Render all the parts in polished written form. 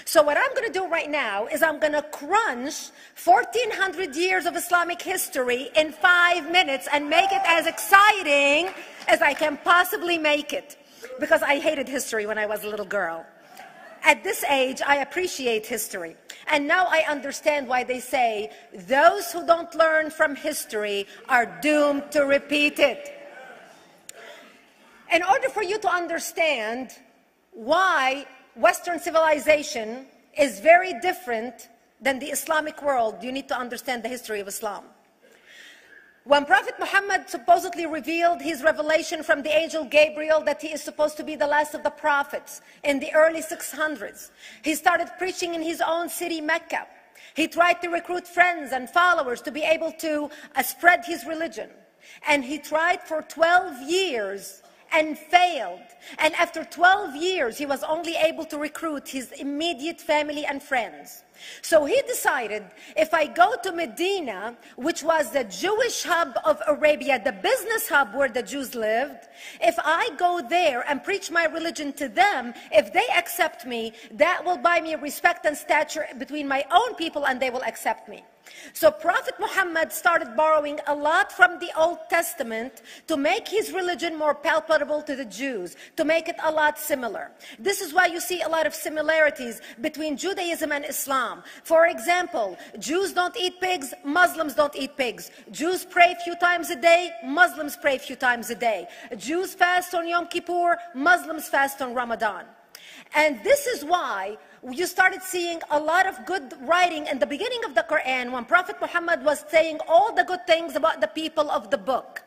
So what I'm going to do right now is I'm going to crunch 1400 years of Islamic history in 5 minutes and make it as exciting as I can possibly make it. Because I hated history when I was a little girl. At this age, I appreciate history. And now I understand why they say those who don't learn from history are doomed to repeat it. In order for you to understand why Western civilization is very different than the Islamic world, you need to understand the history of Islam. When Prophet Muhammad supposedly revealed his revelation from the angel Gabriel that he is supposed to be the last of the prophets in the early 600s, he started preaching in his own city, Mecca. He tried to recruit friends and followers to be able to spread his religion. And he tried for 12 years and failed. And after 12 years, he was only able to recruit his immediate family and friends. So he decided, if I go to Medina, which was the Jewish hub of Arabia, the business hub where the Jews lived, if I go there and preach my religion to them, if they accept me, that will buy me respect and stature between my own people, and they will accept me. So Prophet Muhammad started borrowing a lot from the Old Testament to make his religion more palpable to the Jews, to make it a lot similar. This is why you see a lot of similarities between Judaism and Islam. For example, Jews don't eat pigs, Muslims don't eat pigs. Jews pray a few times a day, Muslims pray a few times a day. Jews fast on Yom Kippur, Muslims fast on Ramadan. And this is why you started seeing a lot of good writing in the beginning of the Quran when Prophet Muhammad was saying all the good things about the people of the book.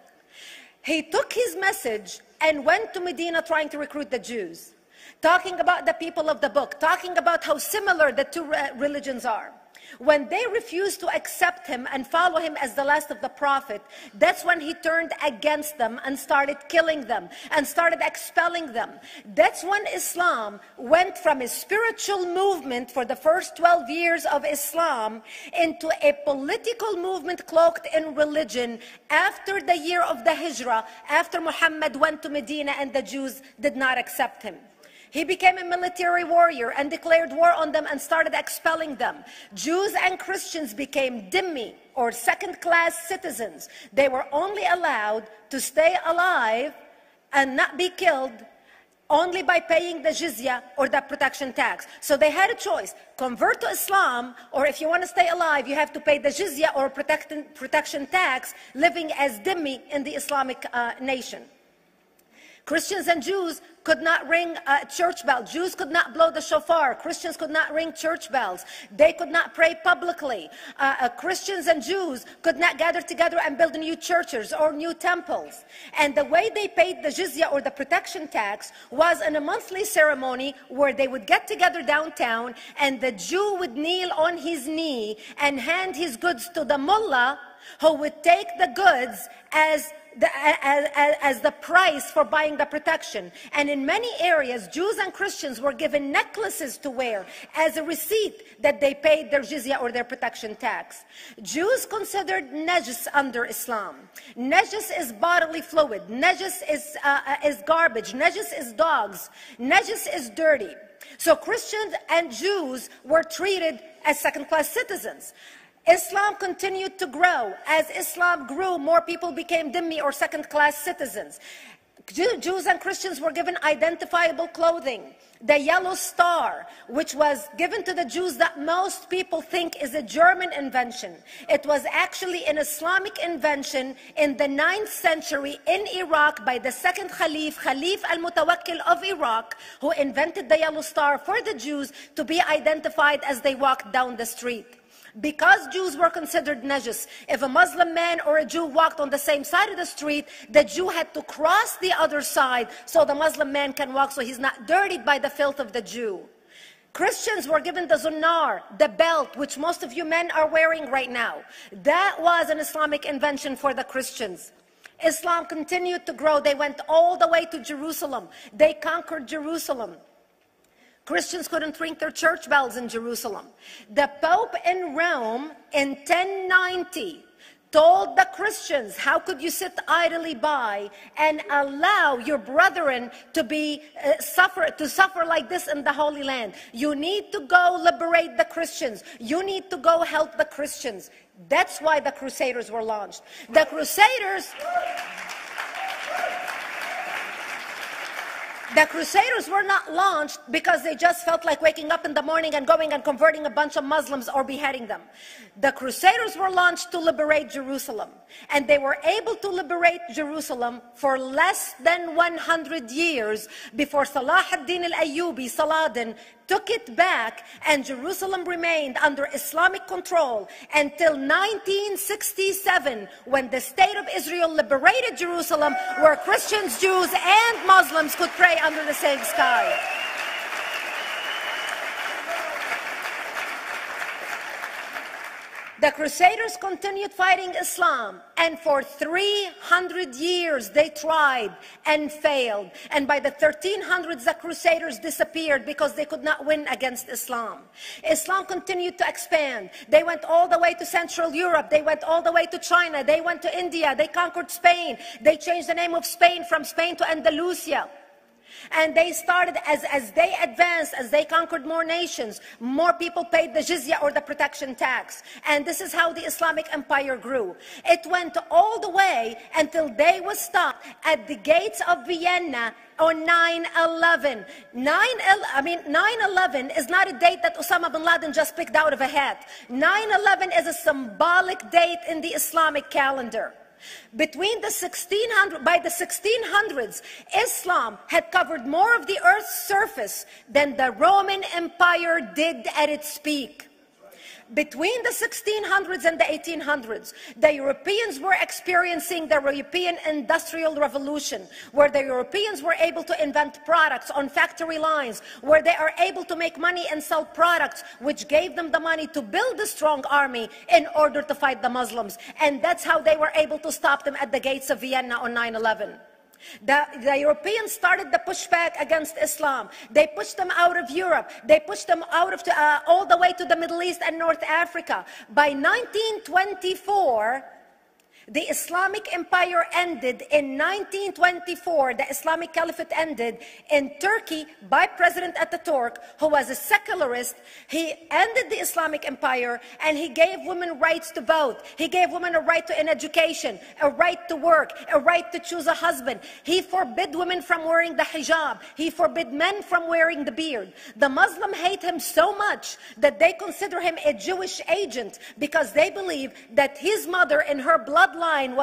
He took his message and went to Medina trying to recruit the Jews, talking about the people of the book, talking about how similar the two religions are. When they refused to accept him and follow him as the last of the prophet, that's when he turned against them and started killing them and started expelling them. That's when Islam went from a spiritual movement for the first 12 years of Islam into a political movement cloaked in religion after the year of the Hijrah, after Muhammad went to Medina and the Jews did not accept him. He became a military warrior and declared war on them and started expelling them. Jews and Christians became dhimmi, or second-class citizens. They were only allowed to stay alive and not be killed only by paying the jizya or the protection tax. So they had a choice: convert to Islam, or if you want to stay alive, you have to pay the jizya or protection tax, living as dhimmi in the Islamic nation. Christians and Jews could not ring church bells. Jews could not blow the shofar. Christians could not ring church bells. They could not pray publicly. Christians and Jews could not gather together and build new churches or new temples. And the way they paid the jizya or the protection tax was in a monthly ceremony where they would get together downtown and the Jew would kneel on his knee and hand his goods to the mullah, who would take the goods as the price for buying the protection. And in many areas, Jews and Christians were given necklaces to wear as a receipt that they paid their jizya or their protection tax. Jews considered najis under Islam. Najis is bodily fluid. Najis is garbage. Najis is dogs. Najis is dirty. So Christians and Jews were treated as second-class citizens. Islam continued to grow. As Islam grew, more people became dhimmi or second-class citizens. Jews and Christians were given identifiable clothing. The yellow star, which was given to the Jews that most people think is a German invention. It was actually an Islamic invention in the 9th century in Iraq by the second Khalif, Khalif al-Mutawakkil of Iraq, who invented the yellow star for the Jews to be identified as they walked down the street. Because Jews were considered najis, if a Muslim man or a Jew walked on the same side of the street, the Jew had to cross the other side so the Muslim man can walk, so he's not dirtied by the filth of the Jew. Christians were given the zunnar, the belt, which most of you men are wearing right now. That was an Islamic invention for the Christians. Islam continued to grow. They went all the way to Jerusalem. They conquered Jerusalem. Christians couldn't ring their church bells in Jerusalem. The Pope in Rome in 1090 told the Christians, how could you sit idly by and allow your brethren to be suffer like this in the Holy Land? You need to go liberate the Christians. You need to go help the Christians. That's why the Crusaders were launched. The Crusaders were not launched because they just felt like waking up in the morning and going and converting a bunch of Muslims or beheading them. The Crusaders were launched to liberate Jerusalem. And they were able to liberate Jerusalem for less than 100 years before Salah ad-Din al-Ayyubi, Saladin, took it back, and Jerusalem remained under Islamic control until 1967, when the State of Israel liberated Jerusalem, where Christians, Jews, and Muslims could pray under the same sky. The Crusaders continued fighting Islam, and for 300 years they tried and failed. And by the 1300s, the Crusaders disappeared because they could not win against Islam. Islam continued to expand. They went all the way to Central Europe. They went all the way to China. They went to India. They conquered Spain. They changed the name of Spain from Spain to Andalusia. And they started, as they advanced, as they conquered more nations, more people paid the jizya, or the protection tax. And this is how the Islamic Empire grew. It went all the way until they was stopped at the gates of Vienna on 9/11. 9/11 is not a date that Osama bin Laden just picked out of a hat. 9/11 is a symbolic date in the Islamic calendar. By the 1600s, Islam had covered more of the earth's surface than the Roman Empire did at its peak. Between the 1600s and the 1800s, the Europeans were experiencing the European Industrial Revolution, where the Europeans were able to invent products on factory lines, where they are able to make money and sell products, which gave them the money to build a strong army in order to fight the Muslims. And that's how they were able to stop them at the gates of Vienna on 9/11. The Europeans started the pushback against Islam. They pushed them out of Europe. They pushed them out of all the way to the Middle East and North Africa. By 1924, the Islamic Empire ended. In 1924, the Islamic Caliphate ended in Turkey by President Ataturk, who was a secularist. He ended the Islamic Empire, and he gave women rights to vote. He gave women a right to an education, a right to work, a right to choose a husband. He forbid women from wearing the hijab. He forbid men from wearing the beard. The Muslims hate him so much that they consider him a Jewish agent, because they believe that his mother and her bloodline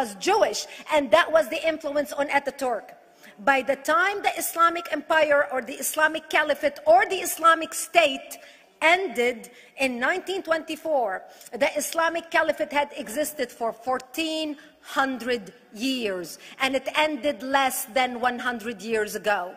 was Jewish, and that was the influence on Ataturk. By the time the Islamic Empire, or the Islamic Caliphate, or the Islamic State ended in 1924, the Islamic Caliphate had existed for 1400 years, and it ended less than 100 years ago.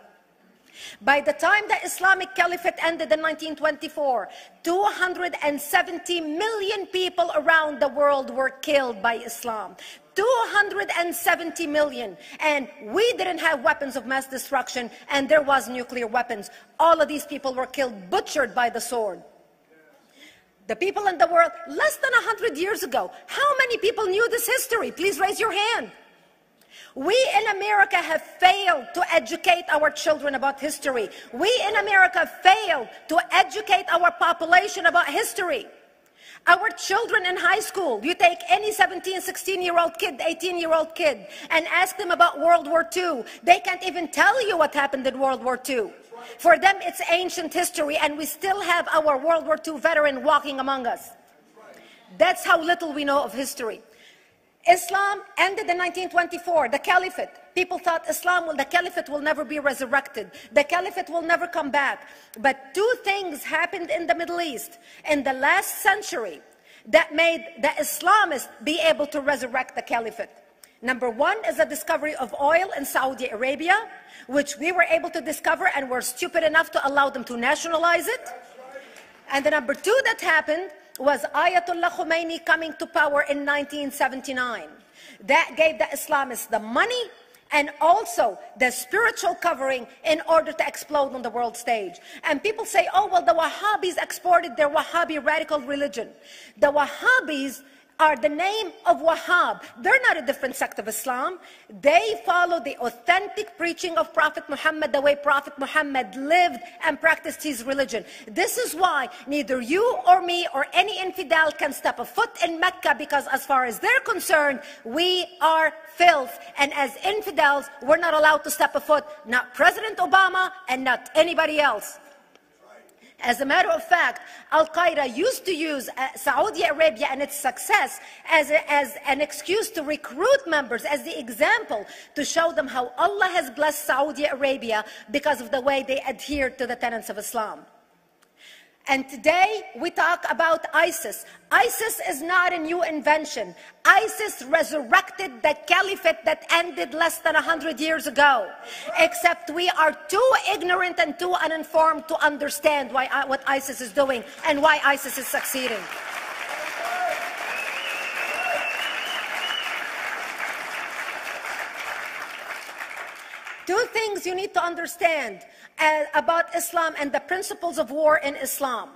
By the time the Islamic Caliphate ended in 1924, 270 million people around the world were killed by Islam. 270 million. And we didn't have weapons of mass destruction, and there was nuclear weapons. All of these people were killed, butchered by the sword. The people in the world, less than 100 years ago, how many people knew this history? Please raise your hand. We in America have failed to educate our children about history. We in America failed to educate our population about history. Our children in high school, you take any 17, 16-year-old kid, 18-year-old kid, and ask them about World War II. They can't even tell you what happened in World War II. For them, it's ancient history, and we still have our World War II veteran walking among us. That's how little we know of history. Islam ended in 1924, the Caliphate. People thought the Caliphate will never be resurrected. The Caliphate will never come back. But two things happened in the Middle East in the last century that made the Islamists be able to resurrect the Caliphate. Number one is the discovery of oil in Saudi Arabia, which we were able to discover and were stupid enough to allow them to nationalize it. And the number two that happened was Ayatollah Khomeini coming to power in 1979. That gave the Islamists the money and also the spiritual covering in order to explode on the world stage. And people say, oh, well, the Wahhabis exported their Wahhabi radical religion. The Wahhabis are the name of Wahhab. They're not a different sect of Islam. They follow the authentic preaching of Prophet Muhammad, the way Prophet Muhammad lived and practiced his religion. This is why neither you or me or any infidel can step a foot in Mecca, because as far as they're concerned, we are filth. And as infidels, we're not allowed to step a foot, not President Obama and not anybody else. As a matter of fact, Al-Qaeda used to use Saudi Arabia and its success as an excuse to recruit members, as the example to show them how Allah has blessed Saudi Arabia because of the way they adhere to the tenets of Islam. And today we talk about ISIS. ISIS is not a new invention. ISIS resurrected the caliphate that ended less than 100 years ago. Except we are too ignorant and too uninformed to understand what ISIS is doing and why ISIS is succeeding. Two things you need to understand about Islam and the principles of war in Islam.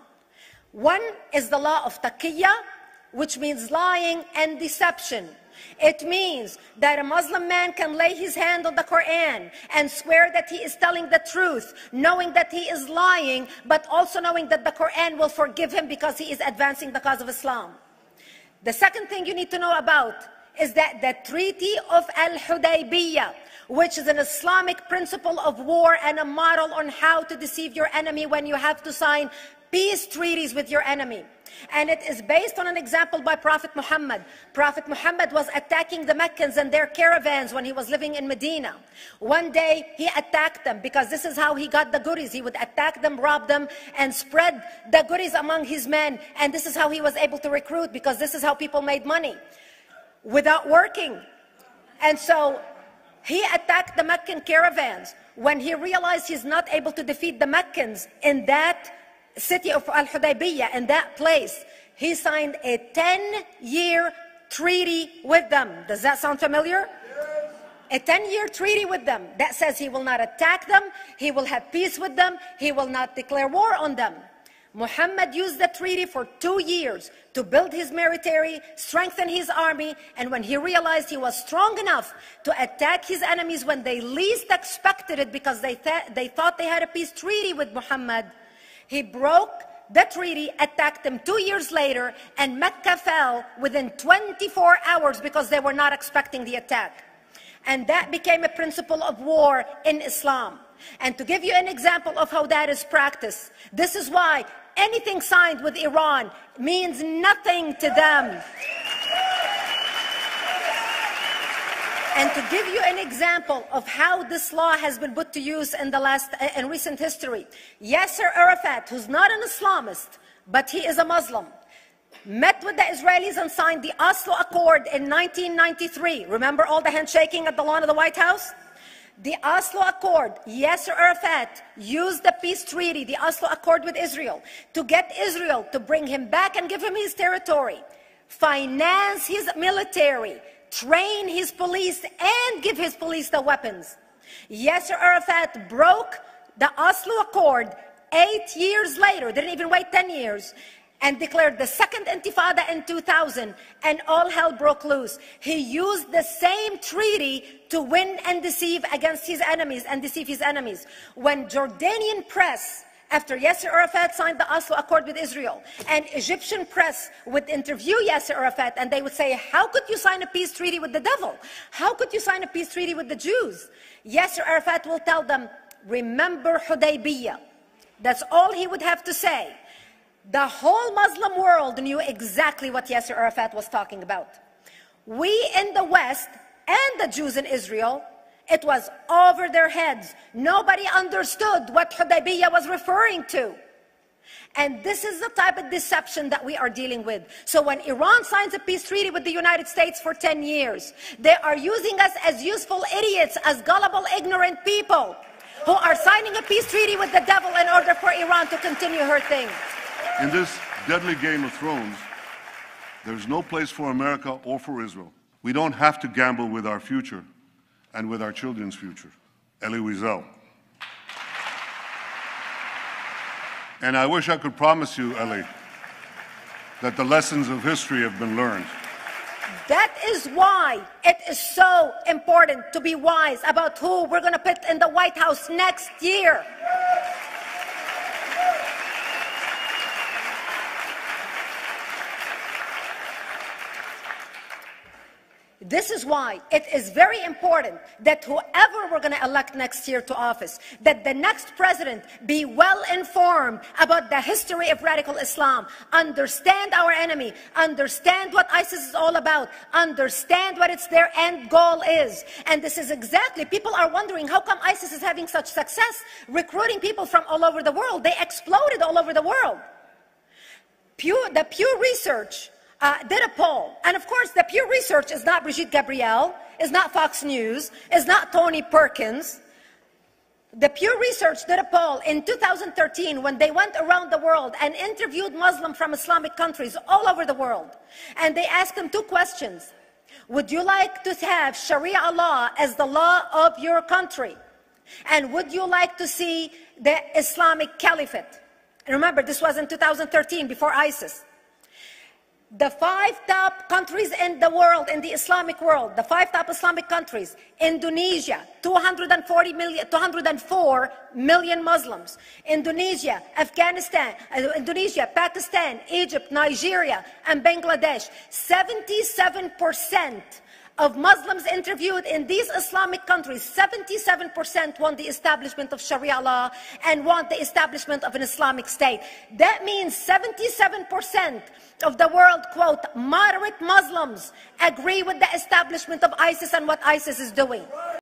One is the law of taqiyya, which means lying and deception. It means that a Muslim man can lay his hand on the Quran and swear that he is telling the truth, knowing that he is lying, but also knowing that the Quran will forgive him because he is advancing the cause of Islam. The second thing you need to know about is that the Treaty of Al-Hudaybiyah, which is an Islamic principle of war and a model on how to deceive your enemy when you have to sign peace treaties with your enemy. And it is based on an example by Prophet Muhammad. Prophet Muhammad was attacking the Meccans and their caravans when he was living in Medina. One day he attacked them because this is how he got the goodies. He would attack them, rob them, and spread the goodies among his men. And this is how he was able to recruit, because this is how people made money without working. And so he attacked the Meccan caravans. When he realized he's not able to defeat the Meccans in that city of Al-Hudaybiyah, in that place, he signed a 10-year treaty with them. Does that sound familiar? Yes. A 10-year treaty with them that says he will not attack them, he will have peace with them, he will not declare war on them. Muhammad used the treaty for 2 years to build his military, strengthen his army, and when he realized he was strong enough to attack his enemies when they least expected it, because they thought they had a peace treaty with Muhammad, he broke the treaty, attacked them 2 years later, and Mecca fell within 24 hours because they were not expecting the attack. And that became a principle of war in Islam. And to give you an example of how that is practiced, this is why anything signed with Iran means nothing to them. And to give you an example of how this law has been put to use in recent history, Yasser Arafat, who's not an Islamist, but he is a Muslim, met with the Israelis and signed the Oslo Accord in 1993. Remember all the handshaking at the lawn of the White House? The Oslo Accord, Yasser Arafat used the peace treaty, the Oslo Accord with Israel, to get Israel to bring him back and give him his territory, finance his military, train his police, and give his police the weapons. Yasser Arafat broke the Oslo Accord 8 years later, didn't even wait 10 years, and declared the second intifada in 2000, and all hell broke loose. He used the same treaty to win and deceive against his enemies and deceive his enemies. When Jordanian press, after Yasser Arafat signed the Oslo Accord with Israel, and Egyptian press would interview Yasser Arafat, and they would say, how could you sign a peace treaty with the devil? How could you sign a peace treaty with the Jews? Yasser Arafat will tell them, remember Hudaybiyah. That's all he would have to say. The whole Muslim world knew exactly what Yasser Arafat was talking about. We in the West and the Jews in Israel, it was over their heads. Nobody understood what Hudaybiyah was referring to. And this is the type of deception that we are dealing with. So when Iran signs a peace treaty with the United States for 10 years, they are using us as useful idiots, as gullible, ignorant people who are signing a peace treaty with the devil in order for Iran to continue her thing. In this deadly game of thrones, there's no place for America or for Israel. We don't have to gamble with our future and with our children's future. Elie Wiesel. And I wish I could promise you, Elie, that the lessons of history have been learned. That is why it is so important to be wise about who we're going to put in the White House next year. This is why it is very important that whoever we're going to elect next year to office, that the next president be well informed about the history of radical Islam, understand our enemy, understand what ISIS is all about, understand what their end goal is. And this is exactly, people are wondering how come ISIS is having such success recruiting people from all over the world. They exploded all over the world. The Pew Research did a poll, and of course the Pew Research is not Brigitte Gabriel, is not Fox News, is not Tony Perkins. The Pew Research did a poll in 2013 when they went around the world and interviewed Muslims from Islamic countries all over the world. And they asked them two questions. Would you like to have Sharia law as the law of your country? And would you like to see the Islamic Caliphate? And remember, this was in 2013, before ISIS. The 5 top countries in the world, in the Islamic world, the 5 top Islamic countries: Indonesia, 204 million Muslims. Indonesia, Pakistan, Egypt, Nigeria, and Bangladesh. 77% of Muslims interviewed in these Islamic countries, 77% want the establishment of Sharia law and want the establishment of an Islamic state. That means 77% of the world, quote, moderate Muslims agree with the establishment of ISIS and what ISIS is doing.